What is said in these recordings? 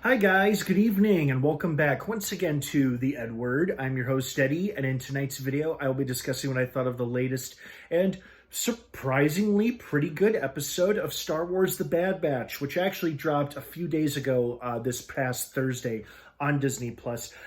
Hi guys, good evening and welcome back once again to the EdWord. I'm your host Eddie, and in tonight's video I will be discussing what I thought of the latest and surprisingly pretty good episode of Star Wars The Bad Batch, which actually dropped a few days ago this past Thursday on Disney+.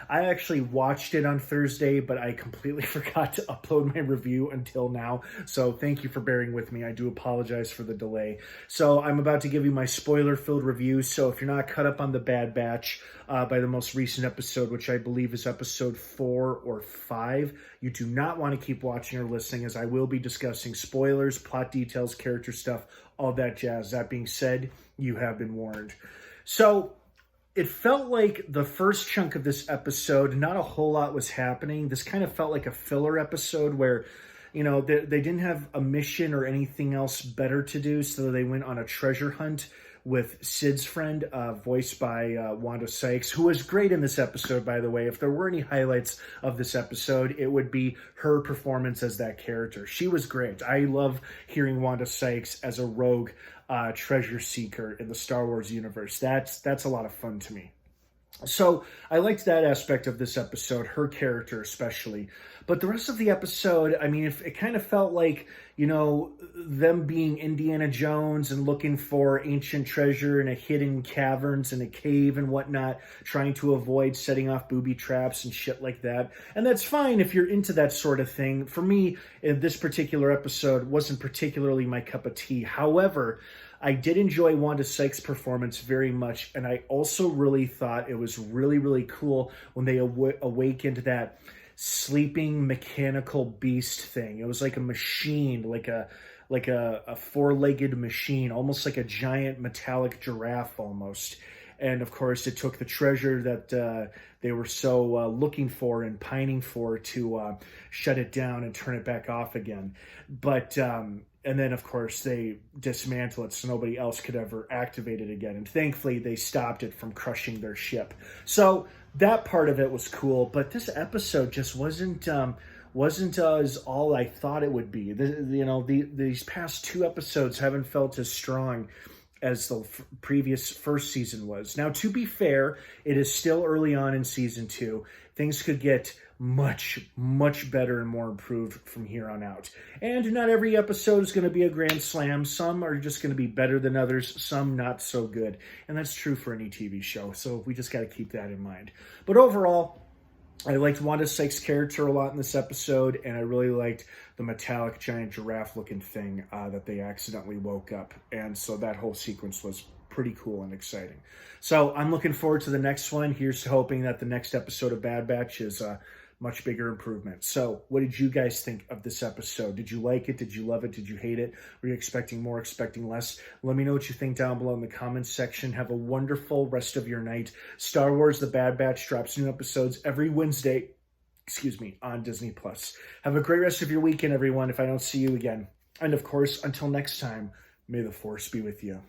I actually watched it on Thursday, but I completely forgot to upload my review until now, so thank you for bearing with me. I do apologize for the delay. So I'm about to give you my spoiler-filled review, so if you're not caught up on The Bad Batch by the most recent episode, which I believe is episode 4 or 5, you do not want to keep watching or listening, as I will be discussing spoilers, plot details, character stuff, all that jazz. That being said, you have been warned. So it felt like the first chunk of this episode, not a whole lot was happening. This kind of felt like a filler episode where, you know, they didn't have a mission or anything else better to do, so they went on a treasure hunt with Sid's friend, voiced by Wanda Sykes, who was great in this episode, by the way. If there were any highlights of this episode, it would be her performance as that character. She was great. I love hearing Wanda Sykes as a rogue treasure seeker in the Star Wars universe. That's a lot of fun to me. So I liked that aspect of this episode, her character especially. But the rest of the episode, I mean, it kind of felt like, you know, them being Indiana Jones and looking for ancient treasure in a hidden caverns in a cave and whatnot, trying to avoid setting off booby traps and shit like that. And that's fine if you're into that sort of thing. For me, this particular episode wasn't particularly my cup of tea. However, I did enjoy Wanda Sykes' performance very much, and I also really thought it was really, really cool when they awakened that sleeping mechanical beast thing. It was like a machine, like a four-legged machine, almost like a giant metallic giraffe almost. And of course, it took the treasure that they were so looking for and pining for to shut it down and turn it back off again. But and then, of course, they dismantle it so nobody else could ever activate it again. And thankfully, they stopped it from crushing their ship. So that part of it was cool. But this episode just wasn't as all I thought it would be. These past two episodes haven't felt as strong as the previous first season was. Now, to be fair, it is still early on in season 2. Things could get much, much better and more improved from here on out. And not every episode is going to be a grand slam. Some are just going to be better than others, some not so good. And that's true for any TV show, so we just got to keep that in mind. But overall, I liked Wanda Sykes' character a lot in this episode, and I really liked the metallic giant giraffe-looking thing that they accidentally woke up. And so that whole sequence was pretty cool and exciting. So I'm looking forward to the next one. Here's hoping that the next episode of Bad Batch is much bigger improvement. So what did you guys think of this episode? Did you like it? Did you love it? Did you hate it? Were you expecting more, expecting less? Let me know what you think down below in the comments section. Have a wonderful rest of your night. Star Wars The Bad Batch drops new episodes every Wednesday, on Disney+. Have a great rest of your weekend, everyone, if I don't see you again. And of course, until next time, may the Force be with you.